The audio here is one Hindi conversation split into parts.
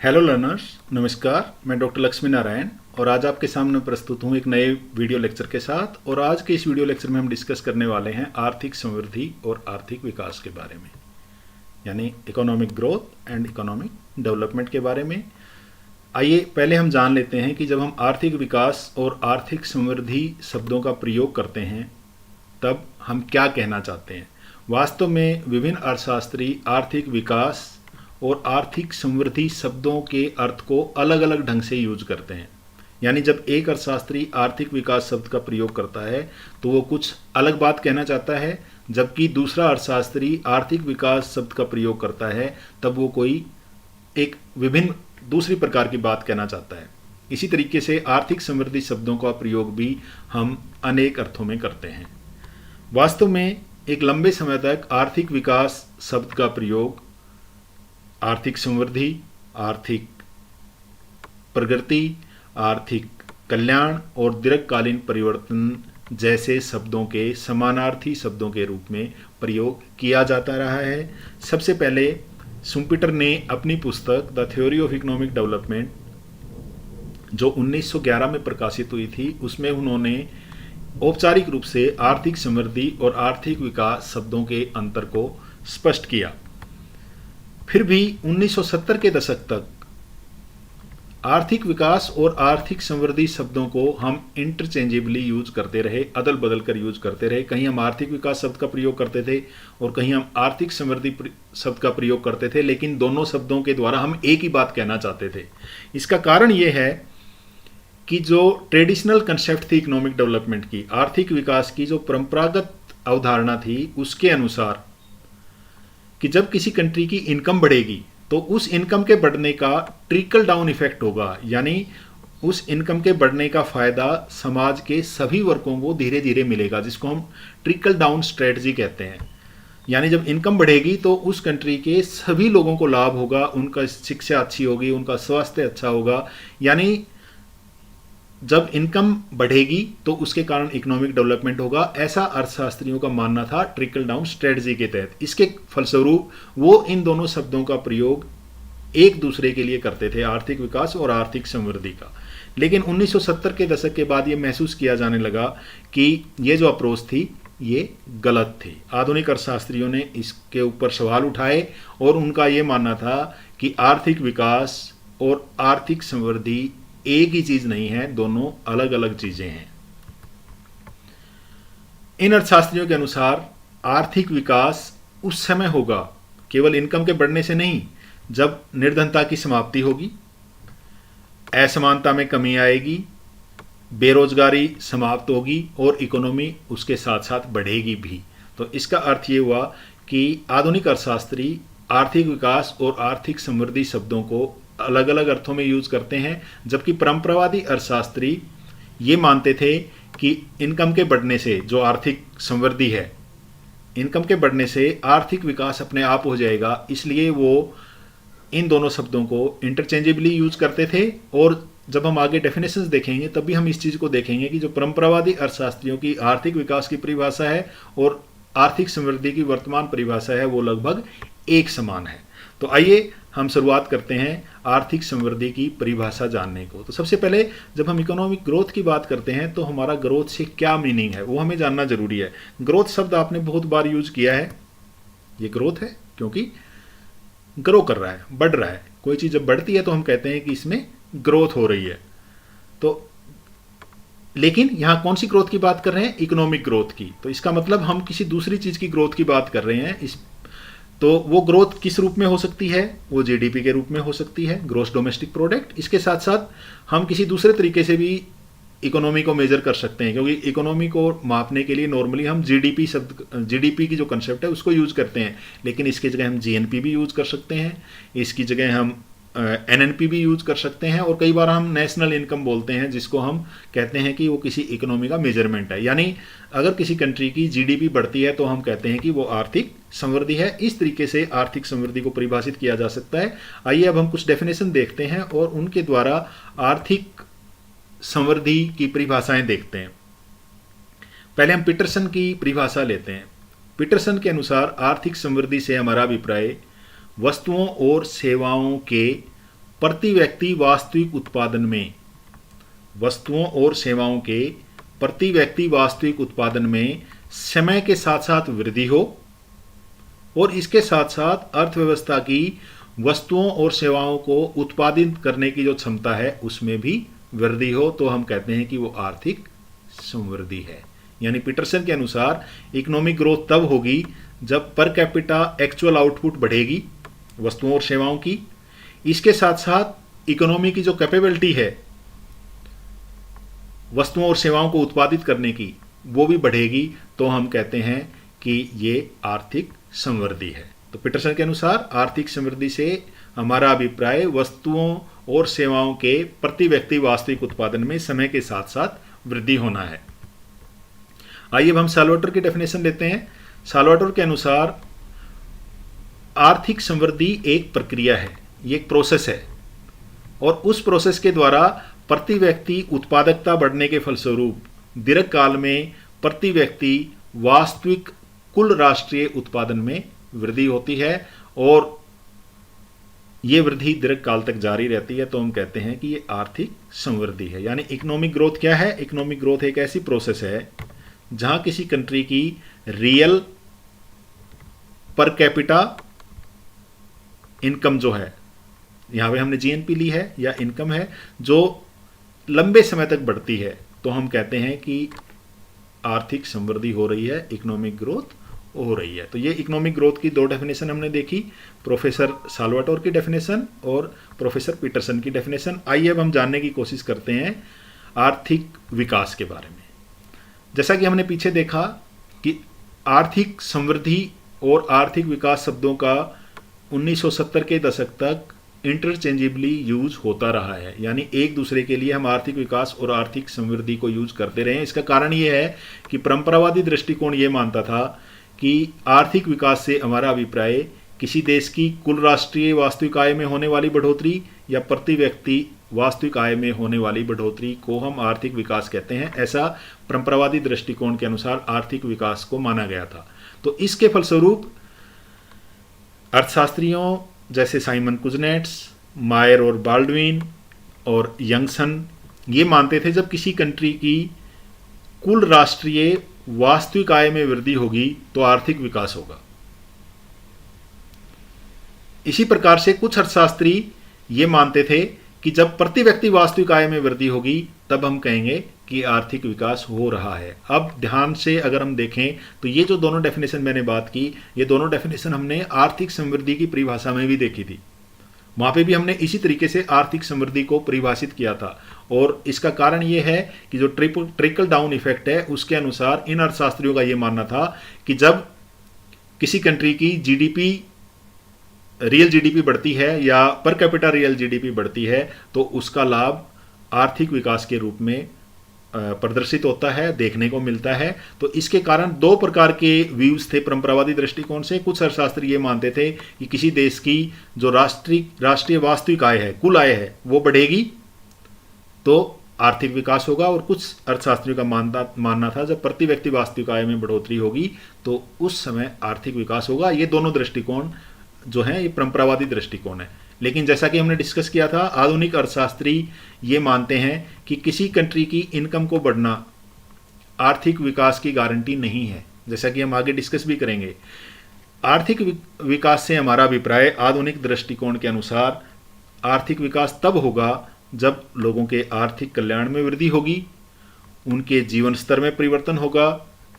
हेलो लर्नर्स, नमस्कार। मैं डॉक्टर लक्ष्मी नारायण और आज आपके सामने प्रस्तुत हूँ एक नए वीडियो लेक्चर के साथ। और आज के इस वीडियो लेक्चर में हम डिस्कस करने वाले हैं आर्थिक समृद्धि और आर्थिक विकास के बारे में, यानी economic growth and economic development के बारे में। आइए पहले हम जान लेते हैं कि जब हम आर्थिक विकास और आर्थिक समृद्धि शब्दों का प्रयोग करते हैं तब हम क्या कहना चाहते हैं। वास्तव में विभिन्न अर्थशास्त्री आर्थिक विकास और आर्थिक समृद्धि शब्दों के अर्थ को अलग अलग ढंग से यूज करते हैं। यानी जब एक अर्थशास्त्री आर्थिक विकास शब्द का प्रयोग करता है तो वो कुछ अलग बात कहना चाहता है, जबकि दूसरा अर्थशास्त्री आर्थिक विकास शब्द का प्रयोग करता है तब वो कोई एक विभिन्न दूसरी प्रकार की बात कहना चाहता है। इसी तरीके से आर्थिक समृद्धि शब्दों का प्रयोग भी हम अनेक अर्थों में करते हैं। वास्तव में एक लंबे समय तक आर्थिक विकास शब्द का प्रयोग आर्थिक समृद्धि, आर्थिक प्रगति, आर्थिक कल्याण और दीर्घकालीन परिवर्तन जैसे शब्दों के समानार्थी शब्दों के रूप में प्रयोग किया जाता रहा है। सबसे पहले शुम्पीटर ने अपनी पुस्तक the theory of economic development जो 1911 में प्रकाशित हुई थी, उसमें उन्होंने औपचारिक रूप से आर्थिक समृद्धि और आर्थिक विकास शब्दों के अंतर को स्पष्ट किया। फिर भी 1970 के दशक तक आर्थिक विकास और आर्थिक समृद्धि शब्दों को हम इंटरचेंजेबली यूज करते रहे, अदल बदल कर यूज करते रहे। कहीं हम आर्थिक विकास शब्द का प्रयोग करते थे और कहीं हम आर्थिक समृद्धि शब्द का प्रयोग करते थे, लेकिन दोनों शब्दों के द्वारा हम एक ही बात कहना चाहते थे। इसका कारण यह है कि जो ट्रेडिशनल कंसेप्ट थी इकोनॉमिक डेवलपमेंट की, आर्थिक विकास की जो परंपरागत अवधारणा थी, उसके अनुसार कि जब किसी कंट्री की इनकम बढ़ेगी तो उस इनकम के बढ़ने का ट्रिकल डाउन इफेक्ट होगा, यानी उस इनकम के बढ़ने का फायदा समाज के सभी वर्गों को धीरे धीरे मिलेगा, जिसको हम ट्रिकल डाउन स्ट्रेटजी कहते हैं। यानी जब इनकम बढ़ेगी तो उस कंट्री के सभी लोगों को लाभ होगा, उनका शिक्षा अच्छी होगी, उनका स्वास्थ्य अच्छा होगा। यानी जब इनकम बढ़ेगी तो उसके कारण इकोनॉमिक डेवलपमेंट होगा, ऐसा अर्थशास्त्रियों का मानना था ट्रिकल डाउन स्ट्रेटजी के तहत। इसके फलस्वरूप वो इन दोनों शब्दों का प्रयोग एक दूसरे के लिए करते थे, आर्थिक विकास और आर्थिक समृद्धि का। लेकिन 1970 के दशक के बाद ये महसूस किया जाने लगा कि ये जो अप्रोच थी ये गलत थी। आधुनिक अर्थशास्त्रियों ने इसके ऊपर सवाल उठाए और उनका ये मानना था कि आर्थिक विकास और आर्थिक समृद्धि एक ही चीज नहीं है, दोनों अलग अलग चीजें हैं। इन अर्थशास्त्रियों के अनुसार आर्थिक विकास उस समय होगा केवल इनकम के बढ़ने से नहीं, जब निर्धनता की समाप्ति होगी, असमानता में कमी आएगी, बेरोजगारी समाप्त होगी और इकोनॉमी उसके साथ साथ बढ़ेगी भी। तो इसका अर्थ ये हुआ कि आधुनिक अर्थशास्त्री आर्थिक विकास और आर्थिक समृद्धि शब्दों को अलग अलग अर्थों में यूज करते हैं, जबकि परंपरावादी अर्थशास्त्री ये मानते थे कि इनकम के बढ़ने से जो आर्थिक समृद्धि है, इनकम के बढ़ने से आर्थिक विकास अपने आप हो जाएगा। इसलिए वो इन दोनों शब्दों को इंटरचेंजेबली यूज करते थे। और जब हम आगे डेफिनेशंस देखेंगे तब भी हम इस चीज को देखेंगे कि जो परंपरावादी अर्थशास्त्रियों की आर्थिक विकास की परिभाषा है और आर्थिक समृद्धि की वर्तमान परिभाषा है वो लगभग एक समान है। तो आइए हम शुरुआत करते हैं आर्थिक समृद्धि की परिभाषा जानने को। तो सबसे पहले जब हम इकोनॉमिक ग्रोथ की बात करते हैं तो हमारा ग्रोथ से क्या मीनिंग है वो हमें जानना जरूरी है। ग्रोथ शब्द आपने बहुत बार यूज किया है। ये ग्रोथ है क्योंकि ग्रो कर रहा है, बढ़ रहा है। कोई चीज जब बढ़ती है तो हम कहते हैं कि इसमें ग्रोथ हो रही है। तो लेकिन यहां कौन सी ग्रोथ की बात कर रहे हैं? इकोनॉमिक ग्रोथ की। तो इसका मतलब हम किसी दूसरी चीज की ग्रोथ की बात कर रहे हैं। तो वो ग्रोथ किस रूप में हो सकती है? वो जीडीपी के रूप में हो सकती है, ग्रॉस डोमेस्टिक प्रोडक्ट। इसके साथ साथ हम किसी दूसरे तरीके से भी इकोनॉमी को मेजर कर सकते हैं, क्योंकि इकोनॉमी को मापने के लिए नॉर्मली हम जीडीपी की जो कंसेप्ट है उसको यूज करते हैं, लेकिन इसकी जगह हम जीएनपी भी यूज कर सकते हैं, इसकी जगह हम एनएनपी भी यूज कर सकते हैं, और कई बार हम नेशनल इनकम बोलते हैं, जिसको हम कहते हैं कि वो किसी इकोनॉमी का मेजरमेंट है। यानी अगर किसी कंट्री की जीडीपी बढ़ती है तो हम कहते हैं कि वो आर्थिक समृद्धि है। इस तरीके से आर्थिक समृद्धि को परिभाषित किया जा सकता है। आइए अब हम कुछ डेफिनेशन देखते हैं और उनके द्वारा आर्थिक समृद्धि की परिभाषाएं देखते हैं। पहले हम पीटरसन की परिभाषा लेते हैं। पीटरसन के अनुसार आर्थिक समृद्धि से हमारा अभिप्राय वस्तुओं और सेवाओं के प्रति व्यक्ति वास्तविक उत्पादन में, वस्तुओं और सेवाओं के प्रति व्यक्ति वास्तविक उत्पादन में समय के साथ साथ वृद्धि हो और इसके साथ साथ अर्थव्यवस्था की वस्तुओं और सेवाओं को उत्पादित करने की जो क्षमता है उसमें भी वृद्धि हो, तो हम कहते हैं कि वो आर्थिक समृद्धि है। यानी पीटरसन के अनुसार इकोनॉमिक ग्रोथ तब होगी जब पर कैपिटा एक्चुअल आउटपुट बढ़ेगी वस्तुओं और सेवाओं की, इसके साथ साथ इकोनॉमी की जो कैपेबिलिटी है वस्तुओं और सेवाओं को उत्पादित करने की वो भी बढ़ेगी, तो हम कहते हैं कि ये आर्थिक समृद्धि है। तो पीटरसन के अनुसार आर्थिक समृद्धि से हमारा अभिप्राय वस्तुओं और सेवाओं के प्रति व्यक्ति वास्तविक उत्पादन में समय के साथ साथ वृद्धि होना है। आइए अब हम साल्वाटर की डेफिनेशन लेते हैं। साल्वाटर के अनुसार आर्थिक समृद्धि एक प्रक्रिया है, ये एक प्रोसेस है और उस प्रोसेस के द्वारा प्रति व्यक्ति उत्पादकता बढ़ने के फलस्वरूप दीर्घकाल में प्रति व्यक्ति वास्तविक कुल राष्ट्रीय उत्पादन में वृद्धि होती है और ये वृद्धि दीर्घकाल तक जारी रहती है, तो हम कहते हैं कि ये आर्थिक समृद्धि है। यानी इकोनॉमिक ग्रोथ क्या है? इकोनॉमिक ग्रोथ एक ऐसी प्रोसेस है जहां किसी कंट्री की रियल पर कैपिटा इनकम जो है, यहां पे हमने जीएनपी ली है या इनकम है, जो लंबे समय तक बढ़ती है, तो हम कहते हैं कि आर्थिक समृद्धि हो रही है, इकोनॉमिक ग्रोथ हो रही है। तो ये इकोनॉमिक ग्रोथ की दो डेफिनेशन हमने देखी, प्रोफेसर साल्वाटोर की डेफिनेशन और प्रोफेसर पीटरसन की डेफिनेशन। आइए अब हम जानने की कोशिश करते हैं आर्थिक विकास के बारे में। जैसा कि हमने पीछे देखा कि आर्थिक समृद्धि और आर्थिक विकास शब्दों का 1970 के दशक तक इंटरचेंजेबली यूज होता रहा है, यानी एक दूसरे के लिए हम आर्थिक विकास और आर्थिक समृद्धि को यूज करते रहे हैं। इसका कारण ये है कि परंपरावादी दृष्टिकोण ये मानता था कि आर्थिक विकास से हमारा अभिप्राय किसी देश की कुल राष्ट्रीय वास्तविक आय में होने वाली बढ़ोतरी या प्रति व्यक्ति वास्तविक आय में होने वाली बढ़ोतरी को हम आर्थिक विकास कहते हैं। ऐसा परंपरावादी दृष्टिकोण के अनुसार आर्थिक विकास को माना गया था। तो इसके फलस्वरूप अर्थशास्त्रियों जैसे साइमन कुजनेट्स, मायर और बाल्डविन और यंगसन ये मानते थे जब किसी कंट्री की कुल राष्ट्रीय वास्तविक आय में वृद्धि होगी तो आर्थिक विकास होगा। इसी प्रकार से कुछ अर्थशास्त्री ये मानते थे कि जब प्रति व्यक्ति वास्तविक आय में वृद्धि होगी तब हम कहेंगे कि आर्थिक विकास हो रहा है। अब ध्यान से अगर हम देखें तो ये जो दोनों डेफिनेशन मैंने बात की, ये दोनों डेफिनेशन हमने आर्थिक समृद्धि की परिभाषा में भी देखी थी। वहां पे भी हमने इसी तरीके से आर्थिक समृद्धि को परिभाषित किया था और इसका कारण ये है कि जो ट्रिकल डाउन इफेक्ट है उसके अनुसार इन अर्थशास्त्रियों का ये मानना था कि जब किसी कंट्री की जीडीपी रियल जीडीपी बढ़ती है या पर कैपिटा रियल जीडीपी बढ़ती है तो उसका लाभ आर्थिक विकास के रूप में प्रदर्शित होता है, देखने को मिलता है। तो इसके कारण दो प्रकार के व्यूज थे परंपरावादी दृष्टिकोण से। कुछ अर्थशास्त्री ये मानते थे कि किसी देश की जो राष्ट्रीय वास्तविक आय है, कुल आय है, वो बढ़ेगी तो आर्थिक विकास होगा, और कुछ अर्थशास्त्रियों का मानना था जब प्रति व्यक्ति वास्तविक आय में बढ़ोतरी होगी तो उस समय आर्थिक विकास होगा। ये दोनों दृष्टिकोण जो है ये परंपरावादी दृष्टिकोण है। लेकिन जैसा कि हमने डिस्कस किया था, आधुनिक अर्थशास्त्री ये मानते हैं कि किसी कंट्री की इनकम को बढ़ना आर्थिक विकास की गारंटी नहीं है, जैसा कि हम आगे डिस्कस भी करेंगे। आर्थिक विकास से हमारा अभिप्राय आधुनिक दृष्टिकोण के अनुसार आर्थिक विकास तब होगा जब लोगों के आर्थिक कल्याण में वृद्धि होगी, उनके जीवन स्तर में परिवर्तन होगा,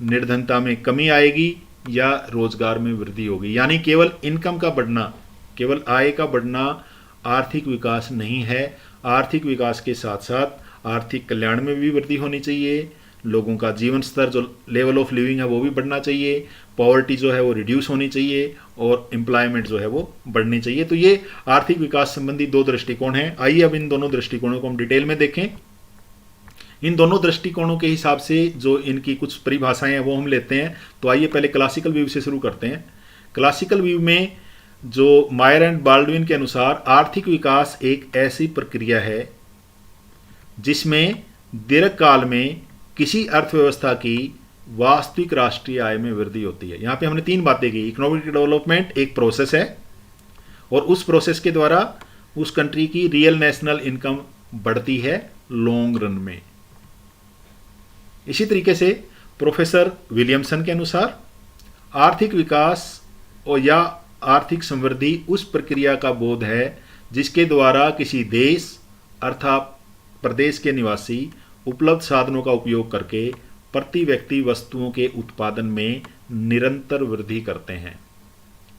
निर्धनता में कमी आएगी या रोजगार में वृद्धि होगी। यानी केवल इनकम का बढ़ना, केवल आय का बढ़ना आर्थिक विकास नहीं है। आर्थिक विकास के साथ साथ आर्थिक कल्याण में भी वृद्धि होनी चाहिए, लोगों का जीवन स्तर जो लेवल ऑफ लिविंग है वो भी बढ़ना चाहिए, पॉवर्टी जो है वो रिड्यूस होनी चाहिए और एम्प्लॉयमेंट जो है वो बढ़नी चाहिए। तो ये आर्थिक विकास संबंधी दो दृष्टिकोण हैं। आइए अब इन दोनों दृष्टिकोणों को हम डिटेल में देखें। इन दोनों दृष्टिकोणों के हिसाब से जो इनकी कुछ परिभाषाएं हैं वो हम लेते हैं। तो आइए पहले क्लासिकल व्यू से शुरू करते हैं। क्लासिकल व्यू में जो मायर एंड बाल्डविन के अनुसार आर्थिक विकास एक ऐसी प्रक्रिया है जिसमें दीर्घकाल में किसी अर्थव्यवस्था की वास्तविक राष्ट्रीय आय में वृद्धि होती है। यहां पे हमने तीन बातें की। इकोनॉमिक डेवलपमेंट एक प्रोसेस है और उस प्रोसेस के द्वारा उस कंट्री की रियल नेशनल इनकम बढ़ती है लॉन्ग रन में। इसी तरीके से प्रोफेसर विलियमसन के अनुसार आर्थिक विकास और या आर्थिक समृद्धि उस प्रक्रिया का बोध है जिसके द्वारा किसी देश अर्थात प्रदेश के निवासी उपलब्ध साधनों का उपयोग करके प्रति व्यक्ति वस्तुओं के उत्पादन में निरंतर वृद्धि करते हैं।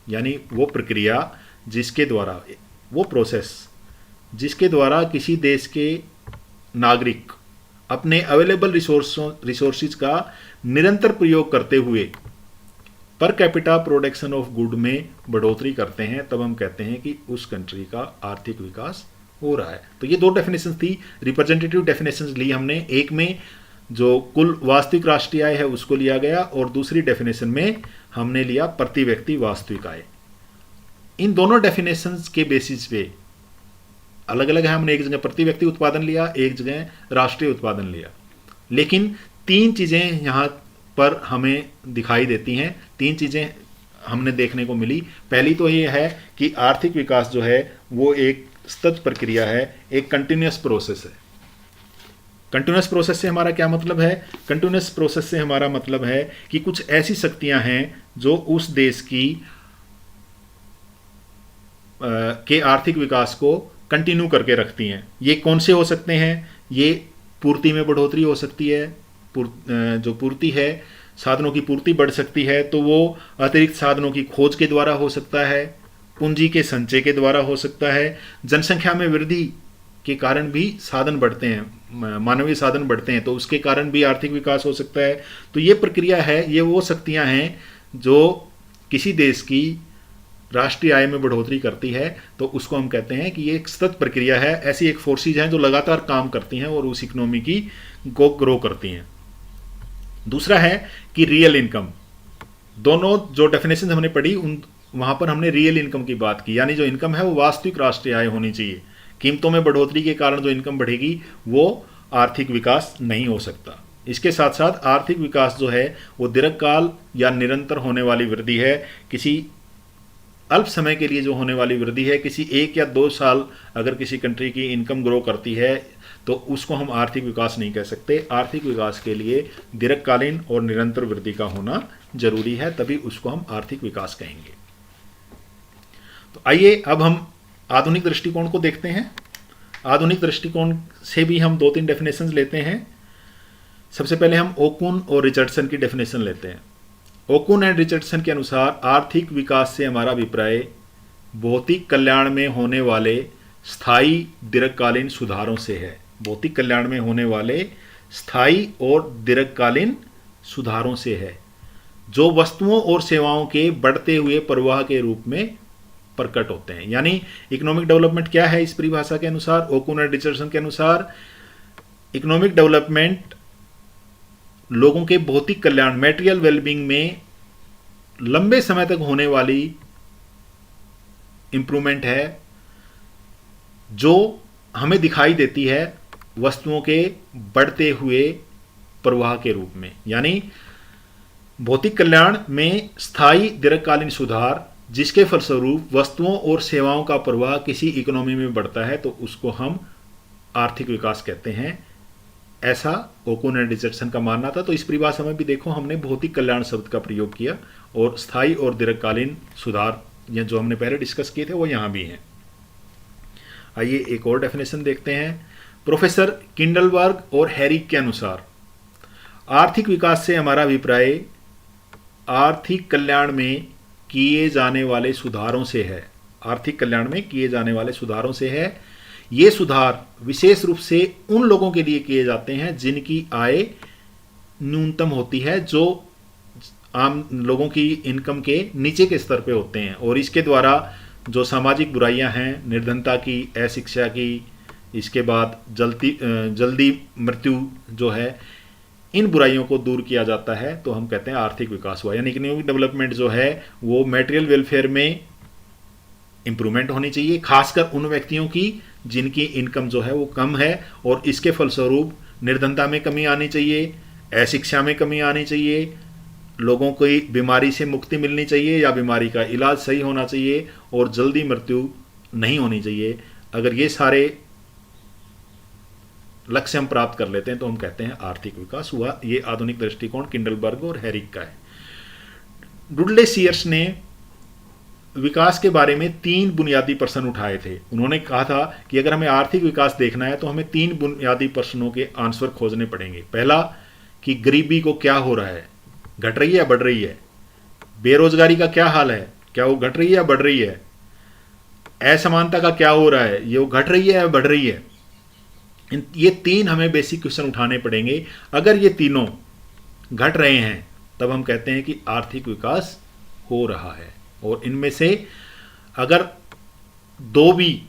यानी वो प्रक्रिया जिसके द्वारा, वो प्रोसेस जिसके द्वारा किसी देश के नागरिक अपने अवेलेबल रिसोर्सेज का निरंतर प्रयोग करते हुए per capita production of good में बढ़ोतरी करते हैं, तब हम कहते हैं कि उस कंट्री का आर्थिक विकास हो रहा है। तो ये दो डेफिनेशंस थी, रिप्रेजेंटेटिव डेफिनेशंस ली हमने। एक में जो कुल वास्तविक राष्ट्रीय आय है उसको लिया गया और दूसरी डेफिनेशन में हमने लिया प्रति व्यक्ति वास्तविक आय। इन दोनों डेफिनेशंस के बेसिस पे अलग अलग है, हमने एक जगह प्रति व्यक्ति उत्पादन लिया, एक जगह राष्ट्रीय उत्पादन लिया, लेकिन तीन चीजें यहां पर हमें दिखाई देती हैं, तीन चीजें हमने देखने को मिली। पहली तो ये है कि आर्थिक विकास जो है वो एक सतत प्रक्रिया है, एक कंटिन्यूअस प्रोसेस है। कंटिन्यूअस प्रोसेस से हमारा क्या मतलब है? कंटिन्यूअस प्रोसेस से हमारा मतलब है कि कुछ ऐसी शक्तियां हैं जो उस देश की के आर्थिक विकास को कंटिन्यू करके रखती हैं। ये कौन से हो सकते हैं? ये पूर्ति में बढ़ोतरी हो सकती है, जो पूर्ति है, साधनों की पूर्ति बढ़ सकती है, तो वो अतिरिक्त साधनों की खोज के द्वारा हो सकता है, पूंजी के संचय के द्वारा हो सकता है, जनसंख्या में वृद्धि के कारण भी साधन बढ़ते हैं, मानवीय साधन बढ़ते हैं, तो उसके कारण भी आर्थिक विकास हो सकता है। तो ये प्रक्रिया है, ये वो शक्तियां हैं जो किसी देश की राष्ट्रीय आय में बढ़ोतरी करती है, तो उसको हम कहते हैं कि ये एक सतत प्रक्रिया है। ऐसी एक फोर्सेज हैं जो लगातार काम करती हैं और उस इकोनॉमी की को ग्रो करती हैं। दूसरा है कि रियल इनकम। दोनों जो डेफिनेशन हमने पढ़ी उन वहां पर हमने रियल इनकम की बात की, यानी जो इनकम है वो वास्तविक राष्ट्रीय आय होनी चाहिए। कीमतों में बढ़ोतरी के कारण जो इनकम बढ़ेगी वो आर्थिक विकास नहीं हो सकता। इसके साथ साथ आर्थिक विकास जो है वो दीर्घकाल या निरंतर होने वाली वृद्धि है। किसी अल्प समय के लिए जो होने वाली वृद्धि है, किसी 1 या 2 साल अगर किसी कंट्री की इनकम ग्रो करती है तो उसको हम आर्थिक विकास नहीं कह सकते। आर्थिक विकास के लिए दीर्घकालीन और निरंतर वृद्धि का होना जरूरी है, तभी उसको हम आर्थिक विकास कहेंगे। तो आइए अब हम आधुनिक दृष्टिकोण को देखते हैं। आधुनिक दृष्टिकोण से भी हम 2-3 डेफिनेशंस लेते हैं। सबसे पहले हम ओकुन और रिचर्डसन की डेफिनेशन लेते हैं। ओकुन एंड रिचर्डसन के अनुसार आर्थिक विकास से हमारा अभिप्राय भौतिक कल्याण में होने वाले स्थायी दीर्घकालीन सुधारों से है। भौतिक कल्याण में होने वाले स्थायी और दीर्घकालीन सुधारों से है, जो वस्तुओं और सेवाओं के बढ़ते हुए प्रवाह के रूप में प्रकट होते हैं। यानी इकोनॉमिक डेवलपमेंट क्या है इस परिभाषा के अनुसार, ओकुन एंड रिचर्डसन के अनुसार? इकोनॉमिक डेवलपमेंट लोगों के भौतिक कल्याण, मैटेरियल वेलबींग में लंबे समय तक होने वाली इंप्रूवमेंट है, जो हमें दिखाई देती है वस्तुओं के बढ़ते हुए प्रवाह के रूप में। यानी भौतिक कल्याण में स्थायी दीर्घकालीन सुधार जिसके फलस्वरूप वस्तुओं और सेवाओं का प्रवाह किसी इकोनॉमी में बढ़ता है, तो उसको हम आर्थिक विकास कहते हैं। ऐसा ओकुन एंड रिचर्डसन का मानना था। तो इस परिभाषा में भी देखो हमने भौतिक कल्याण शब्द का प्रयोग किया और स्थायी और दीर्घकालीन सुधार या जो हमने पहले डिस्कस किए थे वो यहां भी हैं। आइए एक और डेफिनेशन देखते हैं। प्रोफेसर किंडलबर्ग और हैरिक के अनुसार आर्थिक विकास से हमारा अभिप्राय आर्थिक कल्याण में किए जाने वाले सुधारों से है। आर्थिक कल्याण में किए जाने वाले सुधारों से है। ये सुधार विशेष रूप से उन लोगों के लिए किए जाते हैं जिनकी आय न्यूनतम होती है, जो आम लोगों की इनकम के नीचे के स्तर पे होते हैं, और इसके द्वारा जो सामाजिक बुराइयां हैं, निर्धनता की, अशिक्षा की, इसके बाद जल्दी मृत्यु जो है, इन बुराइयों को दूर किया जाता है। तो हम कहते हैं आर्थिक विकास हुआ। यानी इकोनॉमिक डेवलपमेंट जो है वो मटेरियल वेलफेयर में इंप्रूवमेंट होनी चाहिए, खासकर उन व्यक्तियों की जिनकी इनकम जो है वो कम है, और इसके फलस्वरूप निर्धनता में कमी आनी चाहिए, अशिक्षा में कमी आनी चाहिए, लोगों को बीमारी से मुक्ति मिलनी चाहिए या बीमारी का इलाज सही होना चाहिए, और जल्दी मृत्यु नहीं होनी चाहिए। अगर ये सारे लक्ष्य हम प्राप्त कर लेते हैं तो हम कहते हैं आर्थिक विकास हुआ। ये आधुनिक दृष्टिकोण किंडलबर्ग और हैरिक का है। डुडले सीयर्स ने विकास के बारे में 3 बुनियादी प्रश्न उठाए थे। उन्होंने कहा था कि अगर हमें आर्थिक विकास देखना है तो हमें 3 बुनियादी प्रश्नों के आंसर खोजने पड़ेंगे। पहला कि गरीबी को क्या हो रहा है, घट रही है या बढ़ रही है। बेरोजगारी का क्या हाल है, क्या वो घट रही है या बढ़ रही है। असमानता का क्या हो रहा है, ये वो घट रही है या बढ़ रही है। ये 3 हमें बेसिक क्वेश्चन उठाने पड़ेंगे। अगर ये तीनों घट रहे हैं तब हम कहते हैं कि आर्थिक विकास हो रहा है। और इनमें से अगर 2 भी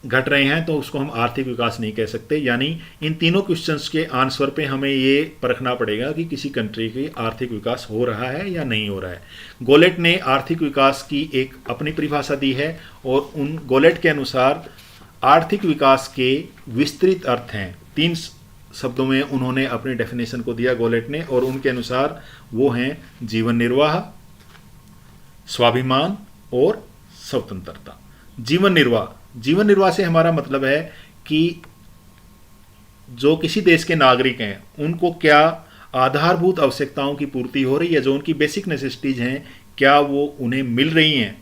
घट रहे हैं तो उसको हम आर्थिक विकास नहीं कह सकते। यानी इन तीनों क्वेश्चंस के आंसर पे हमें ये परखना पड़ेगा कि किसी कंट्री की आर्थिक विकास हो रहा है या नहीं हो रहा है। गोलेट ने आर्थिक विकास की एक अपनी परिभाषा दी है और उन गोलेट के अनुसार आर्थिक विकास के विस्तृत अर्थ हैं। 3 शब्दों में उन्होंने अपनी डेफिनेशन को दिया गोलेट ने, और उनके अनुसार वो हैं जीवन निर्वाह, स्वाभिमान और स्वतंत्रता। जीवन निर्वाह से हमारा मतलब है कि जो किसी देश के नागरिक हैं उनको क्या आधारभूत आवश्यकताओं की पूर्ति हो रही है, जो उनकी बेसिक नेसेसिटीज हैं क्या वो उन्हें मिल रही हैं।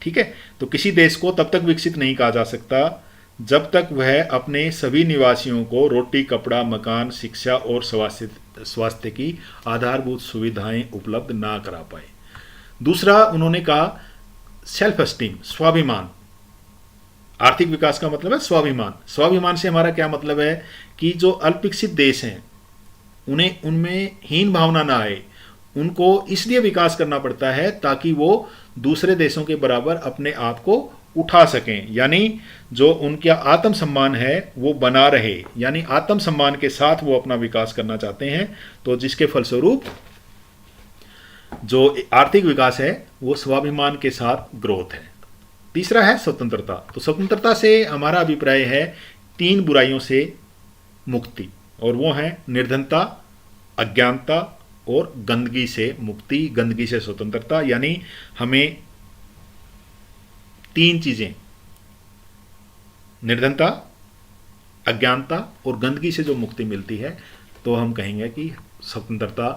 ठीक है, तो किसी देश को तब तक विकसित नहीं कहा जा सकता जब तक वह अपने सभी निवासियों को रोटी, कपड़ा, मकान, शिक्षा और स्वास्थ्य की आधारभूत सुविधाएं उपलब्ध ना करा पाए। दूसरा उन्होंने कहा सेल्फ एस्टीम, स्वाभिमान। आर्थिक विकास का मतलब है स्वाभिमान। स्वाभिमान से हमारा क्या मतलब है कि जो अल्पविकसित देश हैं उन्हें उनमें हीन भावना ना आए। उनको इसलिए विकास करना पड़ता है ताकि वो दूसरे देशों के बराबर अपने आप को उठा सकें, यानी जो उनका आत्मसम्मान है वो बना रहे, यानी आत्मसम्मान के साथ वो अपना विकास करना चाहते हैं। तो जिसके फलस्वरूप जो आर्थिक विकास है वो स्वाभिमान के साथ ग्रोथ है। तीसरा है स्वतंत्रता। तो स्वतंत्रता से हमारा अभिप्राय है 3 बुराइयों से मुक्ति, और वो है निर्धनता, अज्ञानता और गंदगी से मुक्ति, गंदगी से स्वतंत्रता। यानी हमें 3 चीजें, निर्धनता, अज्ञानता और गंदगी से जो मुक्ति मिलती है तो हम कहेंगे कि स्वतंत्रता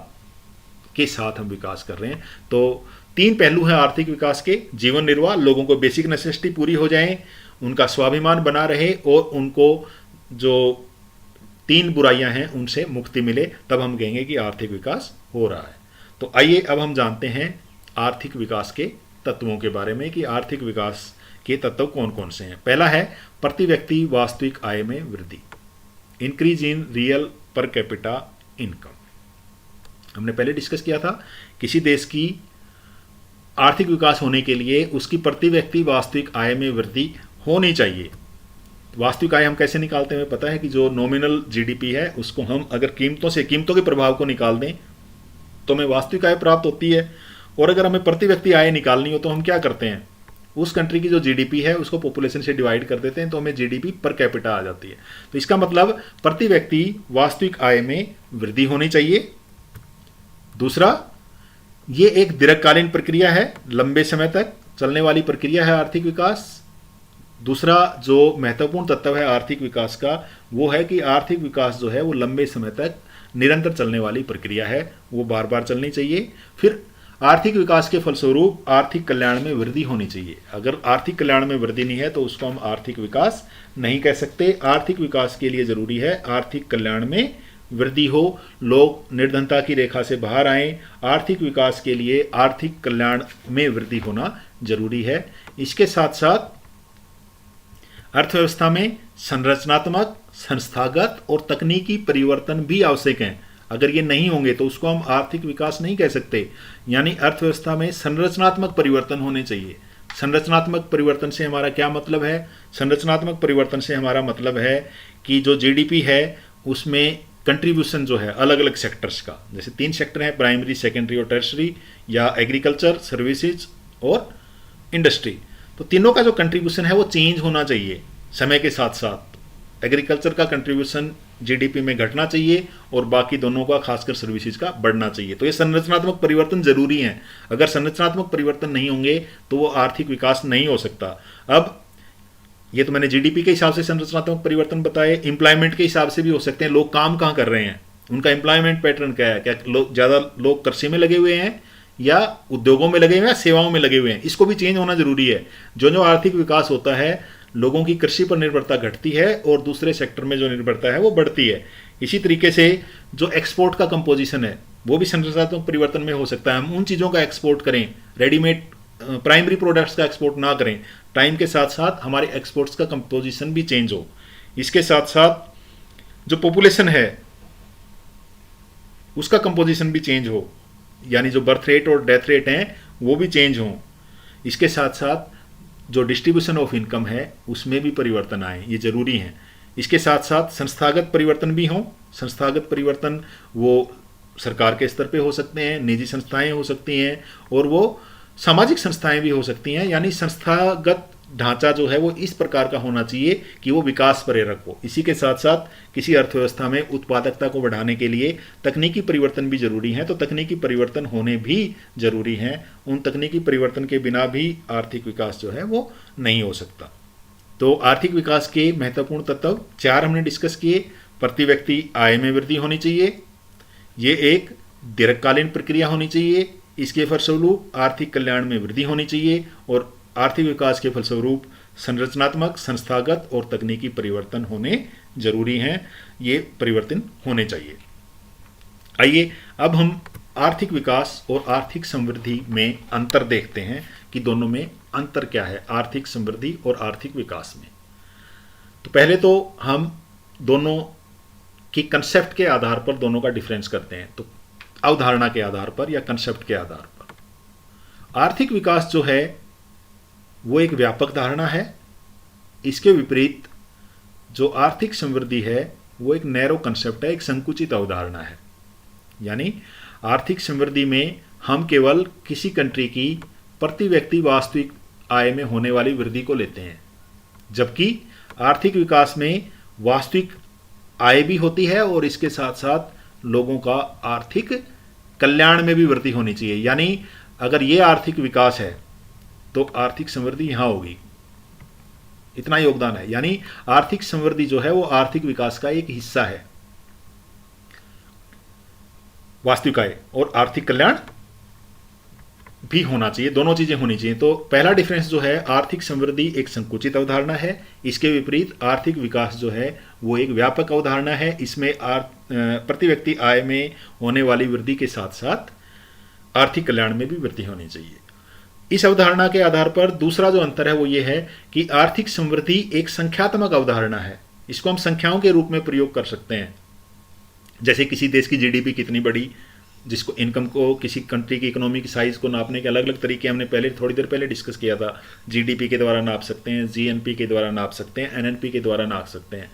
के साथ हम विकास कर रहे हैं। तो 3 पहलू हैं आर्थिक विकास के। जीवन निर्वाह, लोगों को बेसिक नेसेसिटी पूरी हो जाए, उनका स्वाभिमान बना रहे और उनको जो 3 बुराइयां हैं उनसे मुक्ति मिले, तब हम कहेंगे कि आर्थिक विकास हो रहा है। तो आइए अब हम जानते हैं आर्थिक विकास के तत्वों के बारे में कि आर्थिक विकास के तत्व कौन कौन से हैं। पहला है प्रति व्यक्ति वास्तविक आय में वृद्धि, increase in real per capita income. हमने पहले डिस्कस किया था किसी देश की आर्थिक विकास होने के लिए उसकी प्रति व्यक्ति वास्तविक आय में वृद्धि होनी चाहिए। वास्तविक आय हम कैसे निकालते हैं, पता है कि जो नॉमिनल जीडीपी है उसको हम अगर कीमतों के प्रभाव को निकाल दें तो हमें वास्तविक आय प्राप्त होती है। और अगर हमें प्रति व्यक्ति आय निकालनी हो तो हम क्या करते हैं, उस कंट्री की जो जीडीपी है उसको पॉपुलेशन से डिवाइड कर देते हैं तो हमें जीडीपी पर कैपिटा आ जाती है। तो इसका मतलब प्रति व्यक्ति वास्तविक आय में वृद्धि होनी चाहिए। दूसरा, ये एक दीर्घकालीन प्रक्रिया है, लंबे समय तक चलने वाली प्रक्रिया है आर्थिक विकास। दूसरा जो महत्वपूर्ण तत्व है आर्थिक विकास का वो है कि आर्थिक विकास जो है वो लंबे समय तक निरंतर चलने वाली प्रक्रिया है, वो बार बार चलनी चाहिए। फिर आर्थिक विकास के फलस्वरूप आर्थिक कल्याण में वृद्धि होनी चाहिए। अगर आर्थिक कल्याण में वृद्धि नहीं है तो उसको हम आर्थिक विकास नहीं कह सकते। आर्थिक विकास के लिए जरूरी है आर्थिक कल्याण में वृद्धि हो, लोग निर्धनता की रेखा से बाहर आएं। आर्थिक विकास के लिए आर्थिक कल्याण में वृद्धि होना जरूरी है। इसके साथ साथ अर्थव्यवस्था में संरचनात्मक, संस्थागत और तकनीकी परिवर्तन भी आवश्यक हैं। अगर ये नहीं होंगे तो उसको हम आर्थिक विकास नहीं कह सकते। यानी अर्थव्यवस्था में संरचनात्मक परिवर्तन होने चाहिए। संरचनात्मक परिवर्तन से हमारा क्या मतलब है, संरचनात्मक परिवर्तन से हमारा मतलब है कि जो जीडीपी है उसमें कंट्रीब्यूशन जो है अलग अलग सेक्टर्स का, जैसे 3 सेक्टर हैं, प्राइमरी, सेकेंडरी और टर्शरी, या एग्रीकल्चर, सर्विसेज और इंडस्ट्री। तो तीनों का जो कंट्रीब्यूशन है वो चेंज होना चाहिए समय के साथ साथ। एग्रीकल्चर का कंट्रीब्यूशन जीडीपी में घटना चाहिए और बाकी दोनों का, खासकर सर्विसेज का, बढ़ना चाहिए। तो ये संरचनात्मक परिवर्तन जरूरी हैं। अगर संरचनात्मक परिवर्तन नहीं होंगे तो वो आर्थिक विकास नहीं हो सकता। अब ये तो मैंने जीडीपी के हिसाब से संरचनात्मक परिवर्तन बताए, एम्प्लॉयमेंट के हिसाब से भी हो सकते हैं, लोग काम कहाँ कर रहे हैं, उनका एम्प्लॉयमेंट पैटर्न क्या है, क्या ज़्यादा लोग कृषि में लगे हुए हैं या उद्योगों में लगे हुए हैं या सेवाओं में लगे हुए हैं, इसको भी चेंज होना जरूरी है। जो आर्थिक विकास होता है, लोगों की कृषि पर निर्भरता घटती है और दूसरे सेक्टर में जो निर्भरता है वो बढ़ती है। इसी तरीके से जो एक्सपोर्ट का कंपोजिशन है वो भी संरचनात्मक परिवर्तन में हो सकता है। हम उन चीज़ों का एक्सपोर्ट करें, रेडीमेड प्राइमरी प्रोडक्ट्स का एक्सपोर्ट ना करें, टाइम के साथ साथ हमारे एक्सपोर्ट्स का कंपोजिशन भी चेंज हो। इसके साथ साथ जो पॉपुलेशन है उसका कंपोजिशन भी चेंज हो, यानी जो बर्थ रेट और डेथ रेट हैं वो भी चेंज हों। इसके साथ साथ जो डिस्ट्रीब्यूशन ऑफ इनकम है उसमें भी परिवर्तन आए, ये जरूरी हैं। इसके साथ साथ संस्थागत परिवर्तन भी हों। संस्थागत परिवर्तन वो सरकार के स्तर पे हो सकते हैं, निजी संस्थाएं हो सकती हैं और वो सामाजिक संस्थाएं भी हो सकती हैं। यानी संस्थागत ढांचा जो है वो इस प्रकार का होना चाहिए कि वो विकास प्रेरक हो। इसी के साथ साथ किसी अर्थव्यवस्था में उत्पादकता को बढ़ाने के लिए तकनीकी परिवर्तन भी जरूरी हैं, तो तकनीकी परिवर्तन होने भी जरूरी हैं। उन तकनीकी परिवर्तन के बिना भी आर्थिक विकास जो है वो नहीं हो सकता। तो आर्थिक विकास के महत्वपूर्ण तत्व 4 हमने डिस्कस किए। प्रति व्यक्ति आय में वृद्धि होनी चाहिए, ये एक दीर्घकालीन प्रक्रिया होनी चाहिए। इसके फलस्वरूप आर्थिक कल्याण में वृद्धि होनी चाहिए और आर्थिक विकास के फलस्वरूप संरचनात्मक, संस्थागत और तकनीकी परिवर्तन होने जरूरी हैं। ये परिवर्तन होने चाहिए। आइए अब हम आर्थिक विकास और आर्थिक समृद्धि में अंतर देखते हैं कि दोनों में अंतर क्या है, आर्थिक समृद्धि और आर्थिक विकास में। तो पहले तो हम दोनों की कंसेप्ट के आधार पर दोनों का डिफरेंस करते हैं। तो अवधारणा के आधार पर या कंसेप्ट के आधार पर आर्थिक विकास जो है वो एक व्यापक धारणा है। इसके विपरीत जो आर्थिक समृद्धि है वो एक नैरो कंसेप्ट है, एक संकुचित अवधारणा है। यानी आर्थिक समृद्धि में हम केवल किसी कंट्री की प्रति व्यक्ति वास्तविक आय में होने वाली वृद्धि को लेते हैं, जबकि आर्थिक विकास में वास्तविक आय भी होती है और इसके साथ साथ लोगों का आर्थिक कल्याण में भी वृद्धि होनी चाहिए। यानी अगर ये आर्थिक विकास है तो आर्थिक समृद्धि यहां होगी, इतना योगदान है। यानी आर्थिक समृद्धि जो है वो आर्थिक विकास का एक हिस्सा है। वास्तविक आय और आर्थिक कल्याण भी होना चाहिए, दोनों चीजें होनी चाहिए। तो पहला डिफरेंस जो है, आर्थिक समृद्धि एक संकुचित अवधारणा है। इसके विपरीत आर्थिक विकास जो है वो एक व्यापक अवधारणा है। इसमें प्रति व्यक्ति आय में होने वाली वृद्धि के साथ साथ आर्थिक कल्याण में भी वृद्धि होनी चाहिए। इस अवधारणा के आधार पर दूसरा जो अंतर है वो ये है कि आर्थिक समृद्धि एक संख्यात्मक अवधारणा है। इसको हम संख्याओं के रूप में प्रयोग कर सकते हैं, जैसे किसी देश की जीडीपी कितनी बड़ी, जिसको इनकम को, किसी कंट्री की इकोनॉमी की साइज को नापने के अलग अलग तरीके हमने पहले थोड़ी देर पहले डिस्कस किया था। जीडीपी के द्वारा नाप सकते हैं, जीएनपी के द्वारा नाप सकते हैं, एनएनपी के द्वारा नाप सकते हैं,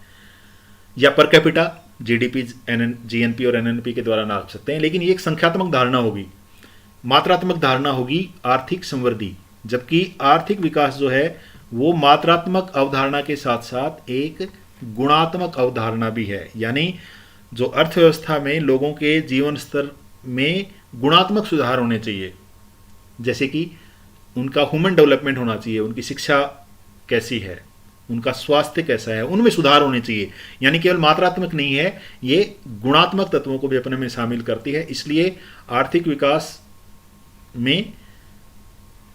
या पर कैपिटा जीडीपी, जीएनपी और एनएनपी के द्वारा नाप सकते हैं। लेकिन ये एक संख्यात्मक धारणा होगी, मात्रात्मक धारणा होगी आर्थिक समृद्धि। जबकि आर्थिक विकास जो है वो मात्रात्मक अवधारणा के साथ साथ एक गुणात्मक अवधारणा भी है। यानी जो अर्थव्यवस्था में लोगों के जीवन स्तर में गुणात्मक सुधार होने चाहिए, जैसे कि उनका ह्यूमन डेवलपमेंट होना चाहिए, उनकी शिक्षा कैसी है, उनका स्वास्थ्य कैसा है, उनमें सुधार होने चाहिए। यानी केवल मात्रात्मक नहीं है, ये गुणात्मक तत्वों को भी अपने में शामिल करती है। इसलिए आर्थिक विकास में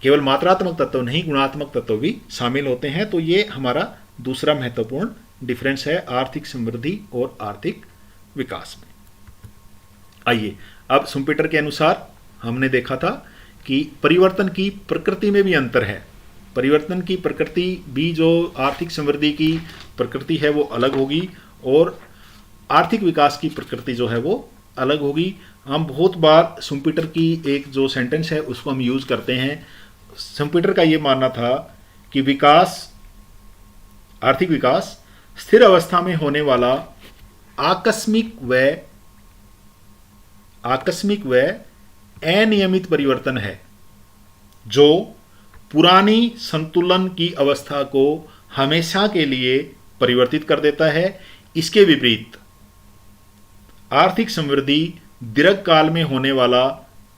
केवल मात्रात्मक तत्व नहीं, गुणात्मक तत्व भी शामिल होते हैं। तो ये हमारा दूसरा महत्वपूर्ण डिफरेंस है आर्थिक समृद्धि और आर्थिक विकास में। आइए अब शुम्पेटर के अनुसार हमने देखा था कि परिवर्तन की प्रकृति में भी अंतर है। परिवर्तन की प्रकृति भी जो आर्थिक समृद्धि की प्रकृति है वो अलग होगी और आर्थिक विकास की प्रकृति जो है वो अलग होगी। हम बहुत बार शुम्पेटर की एक जो सेंटेंस है उसको हम यूज करते हैं। शुम्पेटर का ये मानना था कि विकास, आर्थिक विकास स्थिर अवस्था में होने वाला आकस्मिक व अनियमित परिवर्तन है जो पुरानी संतुलन की अवस्था को हमेशा के लिए परिवर्तित कर देता है। इसके विपरीत आर्थिक समृद्धि दीर्घकाल में होने वाला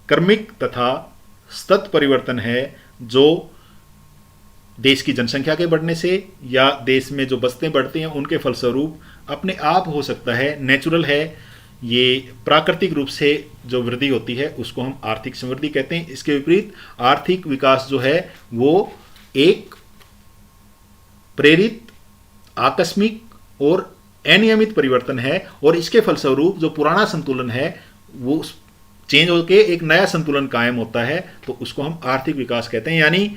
क्रमिक तथा सतत परिवर्तन है जो देश की जनसंख्या के बढ़ने से या देश में जो बस्तें बढ़ती हैं उनके फलस्वरूप अपने आप हो सकता है, नेचुरल है, ये प्राकृतिक रूप से जो वृद्धि होती है उसको हम आर्थिक समृद्धि कहते हैं। इसके विपरीत आर्थिक विकास जो है वो एक प्रेरित, आकस्मिक और अनियमित परिवर्तन है, और इसके फलस्वरूप जो पुराना संतुलन है वो चेंज होकर एक नया संतुलन कायम होता है, तो उसको हम आर्थिक विकास कहते हैं। यानी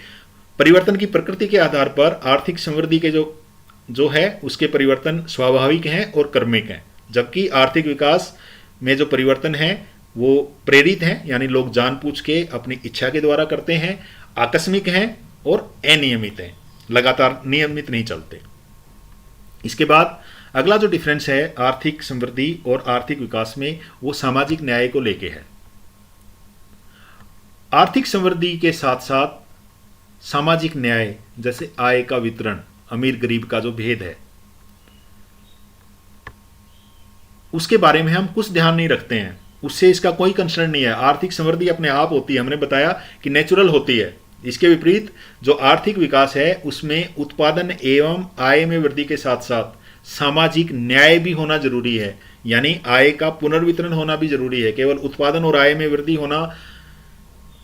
परिवर्तन की प्रकृति के आधार पर आर्थिक समृद्धि के जो है उसके परिवर्तन स्वाभाविक हैं और क्रमिक हैं, जबकि आर्थिक विकास में जो परिवर्तन है वो प्रेरित हैं, यानी लोग जानबूझ के अपनी इच्छा के द्वारा करते हैं, आकस्मिक हैं और अनियमित हैं, लगातार नियमित नहीं चलते। इसके बाद अगला जो डिफरेंस है आर्थिक समृद्धि और आर्थिक विकास में, वो सामाजिक न्याय को लेके है। आर्थिक समृद्धि के साथ साथ सामाजिक न्याय, जैसे आय का वितरण, अमीर गरीब का जो भेद है, उसके बारे में हम कुछ ध्यान नहीं रखते हैं, उससे इसका कोई कंसर्न नहीं है। आर्थिक समृद्धि अपने आप होती है, हमने बताया कि नेचुरल होती है। इसके विपरीत जो आर्थिक विकास है उसमें उत्पादन एवं आय में वृद्धि के साथ साथ सामाजिक न्याय भी होना जरूरी है, यानी आय का पुनर्वितरण होना भी जरूरी है। केवल उत्पादन और आय में वृद्धि होना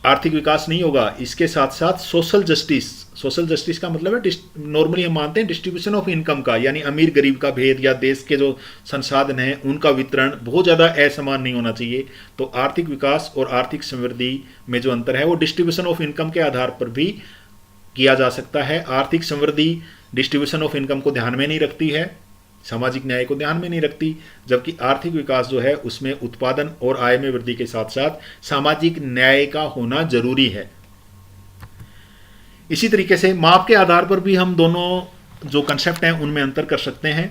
आर्थिक विकास नहीं होगा, इसके साथ साथ सोशल जस्टिस, सोशल जस्टिस का मतलब है नॉर्मली हम मानते हैं डिस्ट्रीब्यूशन ऑफ इनकम का, यानी अमीर गरीब का भेद या देश के जो संसाधन हैं उनका वितरण बहुत ज़्यादा असमान नहीं होना चाहिए। तो आर्थिक विकास और आर्थिक समृद्धि में जो अंतर है वो डिस्ट्रीब्यूशन ऑफ इनकम के आधार पर भी किया जा सकता है। आर्थिक समृद्धि डिस्ट्रीब्यूशन ऑफ इनकम को ध्यान में नहीं रखती है, सामाजिक न्याय को ध्यान में नहीं रखती, जबकि आर्थिक विकास जो है उसमें उत्पादन और आय में वृद्धि के साथ साथ सामाजिक न्याय का होना जरूरी है। इसी तरीके से माप के आधार पर भी हम दोनों जो कंसेप्ट हैं उनमें अंतर कर सकते हैं।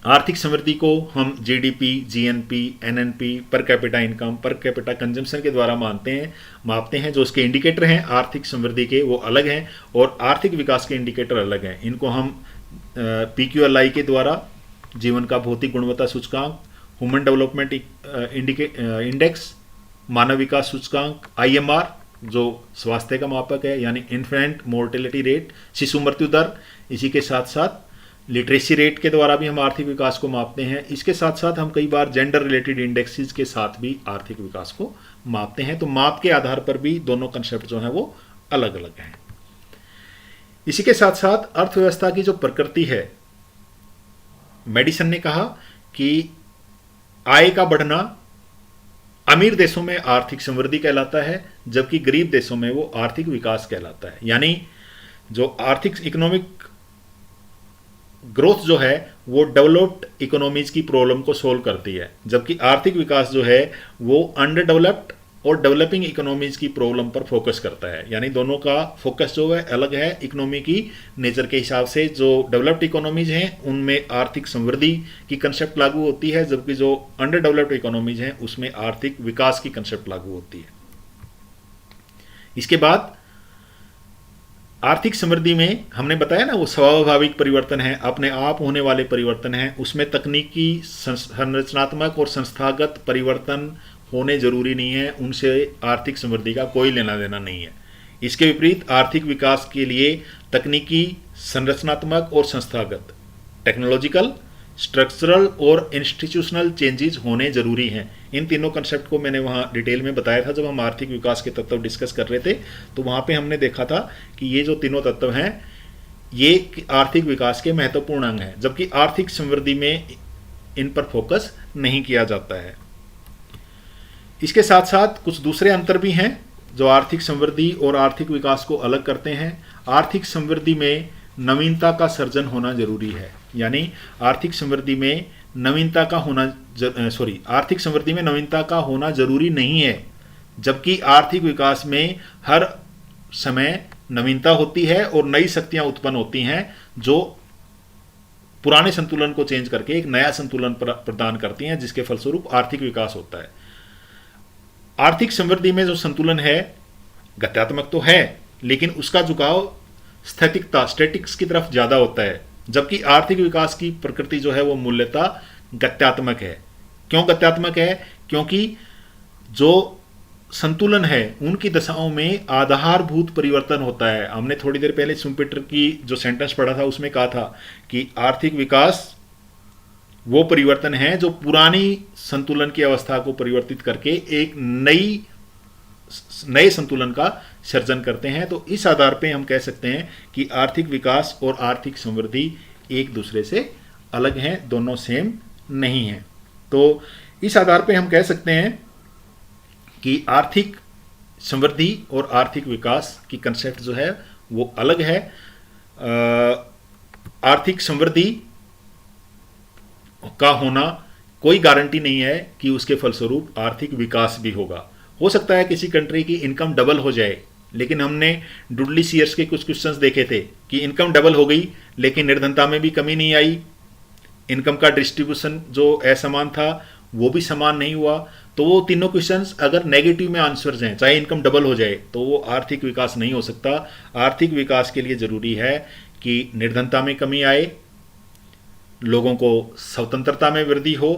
आर्थिक समृद्धि को हम GDP, GNP, NNP, per capita income, per capita consumption के द्वारा मापते हैं। जो उसके इंडिकेटर हैं आर्थिक समृद्धि के वो अलग हैं और आर्थिक विकास के इंडिकेटर अलग हैं। इनको हम PQLI के द्वारा, जीवन का भौतिक गुणवत्ता सूचकांक, ह्यूमन डेवलपमेंट इंडेक्स, मानव विकास सूचकांक, IMR जो स्वास्थ्य का मापक है, यानी इन्फेंट मोर्टेलिटी रेट, शिशु मृत्यु दर, इसी के साथ साथ लिटरेसी रेट के द्वारा भी हम आर्थिक विकास को मापते हैं। इसके साथ साथ हम कई बार जेंडर रिलेटेड इंडेक्सेस के साथ भी आर्थिक विकास को मापते हैं। तो माप के आधार पर भी दोनों कंसेप्ट जो हैं वो अलग अलग हैं। इसी के साथ साथ अर्थव्यवस्था की जो प्रकृति है, मेडिसन ने कहा कि आय का बढ़ना अमीर देशों में आर्थिक समृद्धि कहलाता है, जबकि गरीब देशों में वो आर्थिक विकास कहलाता है। यानी जो आर्थिक इकोनॉमिक ग्रोथ जो है वो डेवलप्ड इकोनॉमीज की प्रॉब्लम को सोल्व करती है, जबकि आर्थिक विकास जो है वो अंडर डेवलप्ड और डेवलपिंग इकोनॉमीज की प्रॉब्लम पर फोकस करता है। यानी दोनों का फोकस जो है अलग है इकोनॉमी की नेचर के हिसाब से। जो डेवलप्ड इकोनॉमीज हैं उनमें आर्थिक समृद्धि की कंसेप्ट लागू होती है, जबकि जो अंडर डेवलप्ड इकोनॉमीज हैं उसमें आर्थिक विकास की कंसेप्ट लागू होती है। इसके बाद आर्थिक समृद्धि में हमने बताया ना वो स्वाभाविक परिवर्तन है, अपने आप होने वाले परिवर्तन हैं, उसमें तकनीकी, संरचनात्मक और संस्थागत परिवर्तन होने जरूरी नहीं है, उनसे आर्थिक समृद्धि का कोई लेना देना नहीं है। इसके विपरीत आर्थिक विकास के लिए तकनीकी, संरचनात्मक और संस्थागत, टेक्नोलॉजिकल, स्ट्रक्चरल और इंस्टीट्यूशनल चेंजेस होने जरूरी हैं। इन तीनों कंसेप्ट को मैंने वहाँ डिटेल में बताया था जब हम आर्थिक विकास के तत्व डिस्कस कर रहे थे, तो वहाँ पे हमने देखा था कि ये जो तीनों तत्व हैं ये आर्थिक विकास के महत्वपूर्ण अंग हैं, जबकि आर्थिक समृद्धि में इन पर फोकस नहीं किया जाता है। इसके साथ साथ कुछ दूसरे अंतर भी हैं जो आर्थिक समृद्धि और आर्थिक विकास को अलग करते हैं। आर्थिक समृद्धि में नवीनता का सर्जन होना जरूरी है, यानी आर्थिक समृद्धि में नवीनता का होना आर्थिक समृद्धि में नवीनता का होना जरूरी नहीं है, जबकि आर्थिक विकास में हर समय नवीनता होती है और नई शक्तियां उत्पन्न होती हैं जो पुराने संतुलन को चेंज करके एक नया संतुलन प्रदान करती हैं, जिसके फलस्वरूप आर्थिक विकास होता है। आर्थिक समृद्धि में जो संतुलन है गत्यात्मक तो है, लेकिन उसका झुकाव स्थैतिकता, स्टैटिक्स की तरफ ज्यादा होता है, जबकि आर्थिक विकास की प्रकृति जो है वो मूल्यता गत्यात्मक है। क्यों गत्यात्मक है? क्योंकि जो संतुलन है उनकी दशाओं में आधारभूत परिवर्तन होता है। हमने थोड़ी देर पहले शुम्पेटर की जो सेंटेंस पढ़ा था उसमें कहा था कि आर्थिक विकास वो परिवर्तन है जो पुरानी संतुलन की अवस्था को परिवर्तित करके एक नए संतुलन का सृजन करते हैं। तो इस आधार पे हम कह सकते हैं कि आर्थिक विकास और आर्थिक समृद्धि एक दूसरे से अलग हैं, दोनों सेम नहीं हैं। तो इस आधार पे हम कह सकते हैं कि आर्थिक समृद्धि और आर्थिक विकास की कंसेप्ट जो है वो अलग है। आर्थिक समृद्धि का होना कोई गारंटी नहीं है कि उसके फलस्वरूप आर्थिक विकास भी होगा। हो सकता है किसी कंट्री की इनकम डबल हो जाए, लेकिन हमने डुडली सीयर्स के कुछ क्वेश्चंस देखे थे कि इनकम डबल हो गई लेकिन निर्धनता में भी कमी नहीं आई, इनकम का डिस्ट्रीब्यूशन जो असमान था वो भी समान नहीं हुआ। तो वो तीनों क्वेश्चंस अगर नेगेटिव में आंसर्स हैं, चाहे इनकम डबल हो जाए, तो वो आर्थिक विकास नहीं हो सकता। आर्थिक विकास के लिए जरूरी है कि निर्धनता में कमी आए, लोगों को स्वतंत्रता में वृद्धि हो।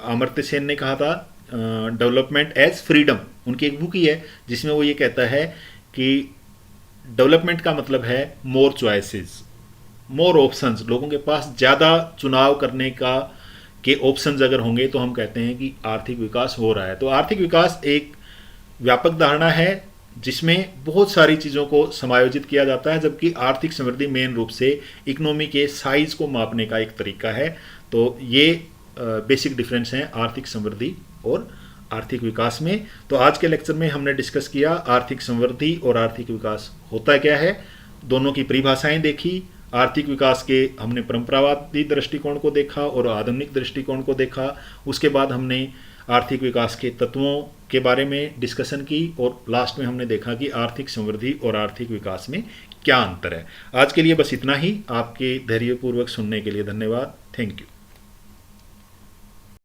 अमर्त्य सेन ने कहा था डेवलपमेंट एज फ्रीडम, उनकी एक बुक ही है जिसमें वो ये कहता है कि डेवलपमेंट का मतलब है मोर चॉइसेस, मोर ऑप्शंस। लोगों के पास ज़्यादा चुनाव करने का के ऑप्शंस अगर होंगे तो हम कहते हैं कि आर्थिक विकास हो रहा है। तो आर्थिक विकास एक व्यापक धारणा है जिसमें बहुत सारी चीज़ों को समायोजित किया जाता है, जबकि आर्थिक समृद्धि मेन रूप से इकोनॉमी के साइज को मापने का एक तरीका है। तो ये बेसिक डिफरेंस हैं आर्थिक समृद्धि और आर्थिक विकास में। तो आज के लेक्चर में हमने डिस्कस किया आर्थिक समृद्धि और आर्थिक विकास होता क्या है, दोनों की परिभाषाएं देखी। आर्थिक विकास के हमने परंपरावादी दृष्टिकोण को देखा और आधुनिक दृष्टिकोण को देखा। उसके बाद हमने आर्थिक विकास के तत्वों के बारे में डिस्कशन की और लास्ट में हमने देखा कि आर्थिक समृद्धि और आर्थिक विकास में क्या अंतर है। आज के लिए बस इतना ही। आपके धैर्यपूर्वक सुनने के लिए धन्यवाद। Thank you.